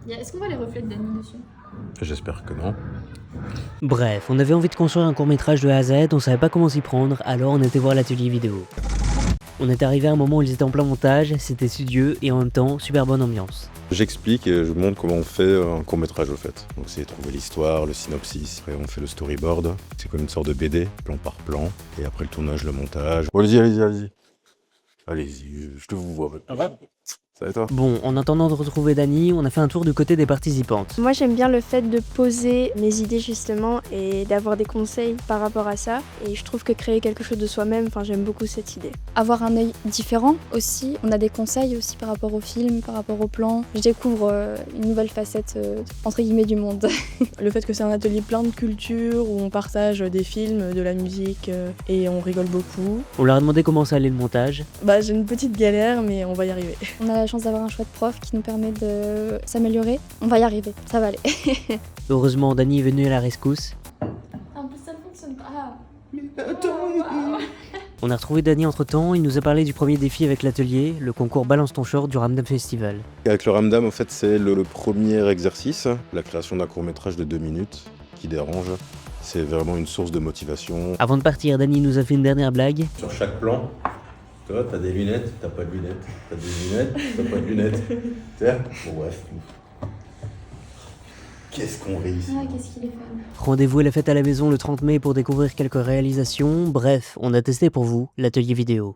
Est-ce qu'on voit les reflets de Dany dessus? J'espère que non. Bref, on avait envie de construire un court-métrage de A à Z, on savait pas comment s'y prendre, alors on était voir l'atelier vidéo. On est arrivé à un moment où ils étaient en plein montage, c'était studieux et en même temps, super bonne ambiance. J'explique et je montre comment on fait un court-métrage au fait. Donc c'est trouver l'histoire, le synopsis, après on fait le storyboard. C'est comme une sorte de BD, plan par plan. Et après le tournage, le montage. Bon, allez-y. Allez-y, je te vous vois. Ça va et toi? Bon, en attendant de retrouver Dany, on a fait un tour du côté des participantes. Moi j'aime bien le fait de poser mes idées justement et d'avoir des conseils par rapport à ça. Et je trouve que créer quelque chose de soi-même, j'aime beaucoup cette idée. Avoir un œil différent aussi, on a des conseils aussi par rapport au film, par rapport au plan. Je découvre une nouvelle facette entre guillemets du monde. Le fait que c'est un atelier plein de culture où on partage des films, de la musique et on rigole beaucoup. On leur a demandé comment ça allait le montage. J'ai une petite galère mais on va y arriver. On a la chance d'avoir un chouette prof qui nous permet de s'améliorer. On va y arriver, ça va aller. Heureusement, Dany est venu à la rescousse. En plus, ça ne fonctionne pas. On a retrouvé Dany entre temps, il nous a parlé du premier défi avec l'atelier, le concours Balance ton short du Ramdam Festival. Avec le Ramdam, en fait, c'est le premier exercice, la création d'un court-métrage de 2 minutes qui dérange. C'est vraiment une source de motivation. Avant de partir, Dany nous a fait une dernière blague. Sur chaque plan, toi, t'as des lunettes, t'as pas de lunettes. T'as des lunettes, t'as pas de lunettes. Tiens, bon bref. Qu'est-ce qu'on rit ici? Ah, qu'est-ce qu'il est fun. Rendez-vous à la fête à la maison le 30 mai pour découvrir quelques réalisations. Bref, on a testé pour vous l'atelier vidéo.